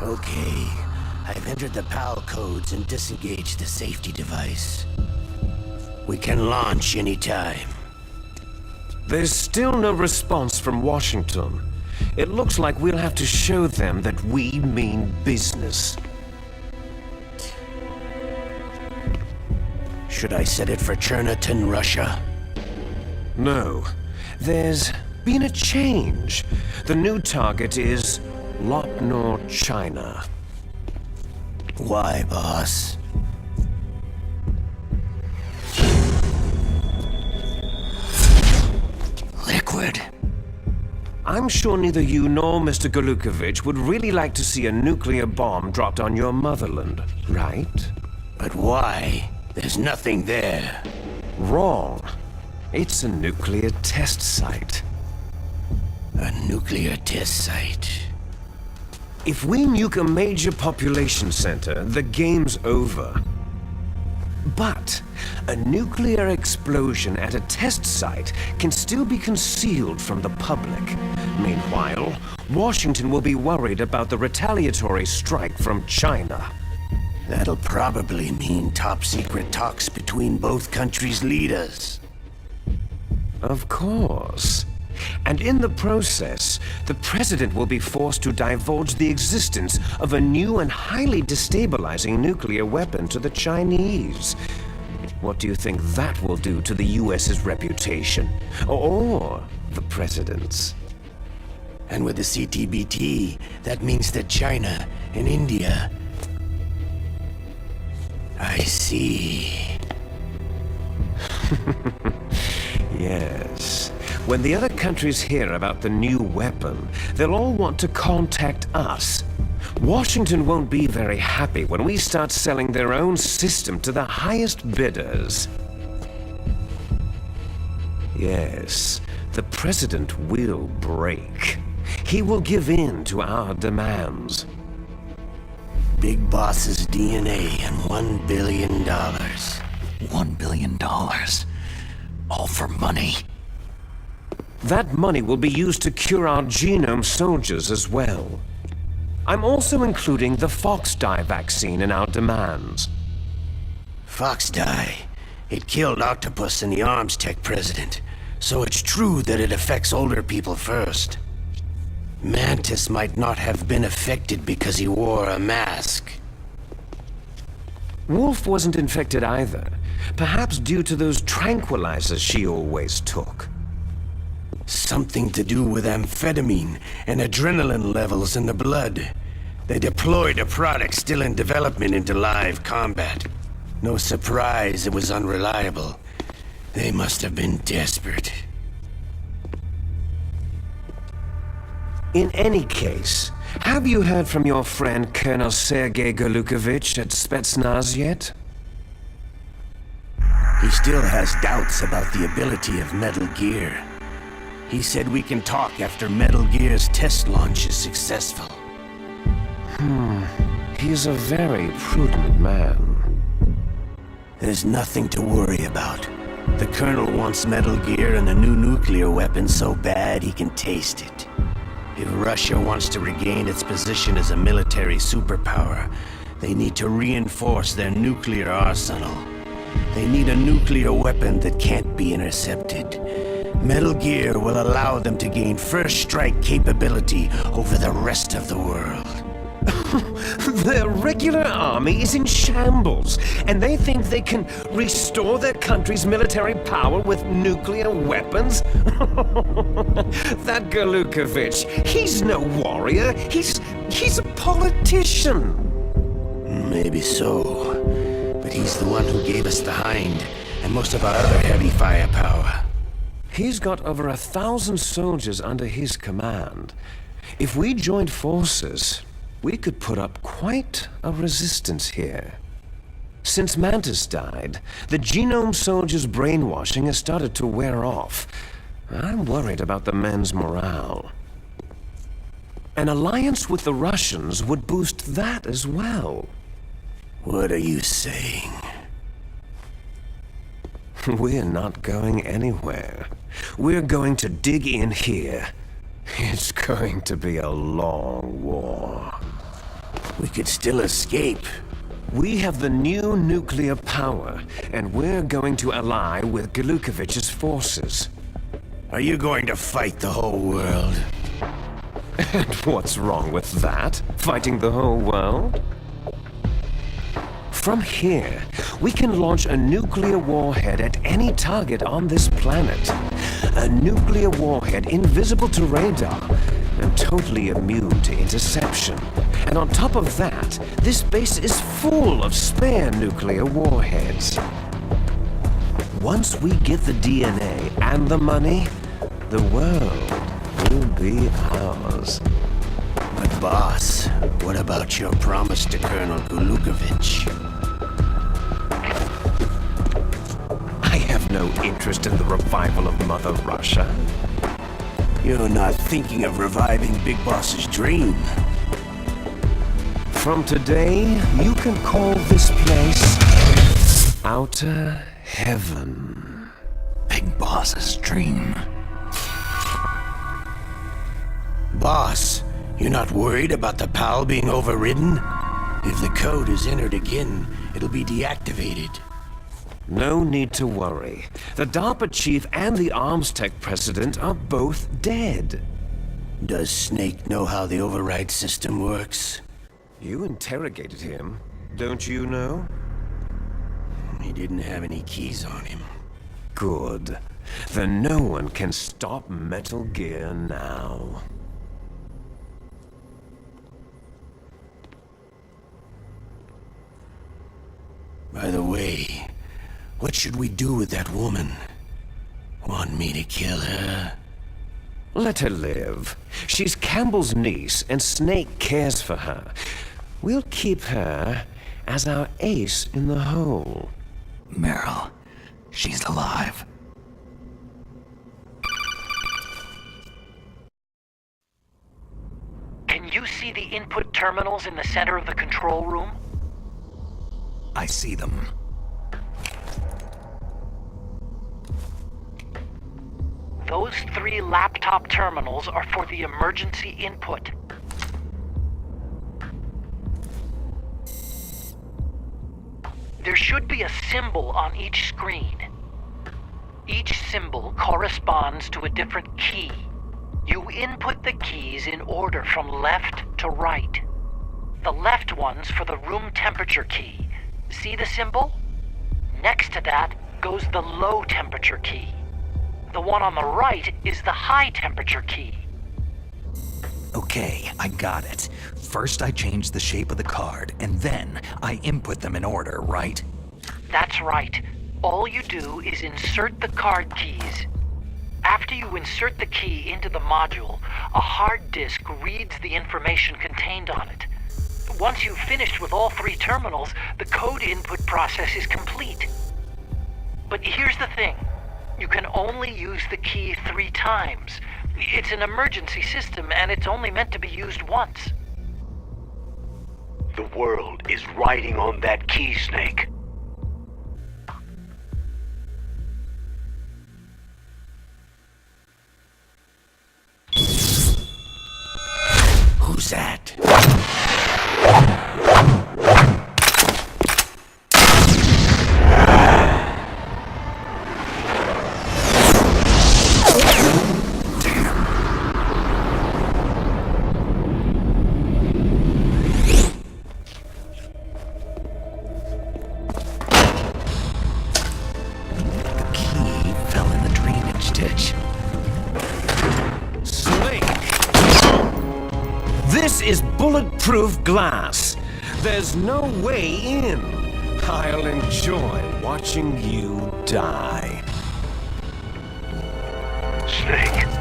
Okay, I've entered the PAL codes and disengaged the safety device. We can launch anytime. There's still no response from Washington. It looks like we'll have to show them that we mean business. Should I set it for Cherniton, Russia? No. There's been a change. The new target is Lopnor, China. Why, boss? Liquid. I'm sure neither you nor Mr. Galukovich would really like to see a nuclear bomb dropped on your motherland, right? But why? There's nothing there. Wrong. It's a nuclear test site. A nuclear test site. If we nuke a major population center, the game's over. But a nuclear explosion at a test site can still be concealed from the public. Meanwhile, Washington will be worried about the retaliatory strike from China. That'll probably mean top-secret talks between both countries' leaders. Of course. And in the process, the president will be forced to divulge the existence of a new and highly destabilizing nuclear weapon to the Chinese. What do you think that will do to the US's reputation? Or the president's? And with the CTBT, that means that China and India... I see. Yes. When the other countries hear about the new weapon, they'll all want to contact us. Washington won't be very happy when we start selling their own system to the highest bidders. Yes, the president will break. He will give in to our demands. Big Boss's DNA and $1 billion. $1 billion? All for money? That money will be used to cure our genome soldiers as well. I'm also including the Fox-dye vaccine in our demands. Fox-dye? It killed Octopus and the Arms Tech president, so it's true that it affects older people first. Mantis might not have been affected because he wore a mask. Wolf wasn't infected either, perhaps due to those tranquilizers she always took. Something to do with amphetamine and adrenaline levels in the blood. They deployed a product still in development into live combat. No surprise it was unreliable. They must have been desperate. In any case, have you heard from your friend Colonel Sergei Galukovich at Spetsnaz yet? He still has doubts about the ability of Metal Gear. He said we can talk after Metal Gear's test launch is successful. He's a very prudent man. There's nothing to worry about. The Colonel wants Metal Gear and the new nuclear weapon so bad he can taste it. If Russia wants to regain its position as a military superpower, they need to reinforce their nuclear arsenal. They need a nuclear weapon that can't be intercepted. Metal Gear will allow them to gain first strike capability over the rest of the world. Their regular army is in shambles, and they think they can restore their country's military power with nuclear weapons? That Galukovich, he's no warrior, he's a politician. Maybe so, but he's the one who gave us the Hind and most of our other heavy firepower. He's got over 1,000 soldiers under his command. If we joined forces, we could put up quite a resistance here. Since Mantis died, the genome soldiers' brainwashing has started to wear off. I'm worried about the men's morale. An alliance with the Russians would boost that as well. What are you saying? We're not going anywhere. We're going to dig in here. It's going to be a long war. We could still escape. We have the new nuclear power, and we're going to ally with Galukovich's forces. Are you going to fight the whole world? And what's wrong with that? Fighting the whole world? From here, we can launch a nuclear warhead at any target on this planet. A nuclear warhead invisible to radar and totally immune to interception. And on top of that, this base is full of spare nuclear warheads. Once we get the DNA and the money, the world will be ours. But boss, what about your promise to Colonel Galukovich? I have no interest in the revival of Mother Russia. You're not thinking of reviving Big Boss's dream. From today, you can call this place Outer Heaven. Big Boss's dream. Boss, you're not worried about the PAL being overridden? If the code is entered again, it'll be deactivated. No need to worry. The DARPA chief and the arms tech president are both dead. Does Snake know how the override system works? You interrogated him, don't you know? He didn't have any keys on him. Good. Then no one can stop Metal Gear now. By the way, what should we do with that woman? Want me to kill her? Let her live. She's Campbell's niece, and Snake cares for her. We'll keep her as our ace in the hole. Meryl, she's alive. Can you see the input terminals in the center of the control room? I see them. Those 3 laptop terminals are for the emergency input. There should be a symbol on each screen. Each symbol corresponds to a different key. You input the keys in order from left to right. The left one's for the room temperature key. See the symbol? Next to that goes the low temperature key. The one on the right is the high temperature key. Okay, I got it. First I change the shape of the card, and then I input them in order, right? That's right. All you do is insert the card keys. After you insert the key into the module, a hard disk reads the information contained on it. Once you've finished with all 3 terminals, the code input process is complete. But here's the thing. You can only use the key 3 times. It's an emergency system, and it's only meant to be used once. The world is riding on that key, Snake. Who's that? This is bulletproof glass. There's no way in. I'll enjoy watching you die. Snake.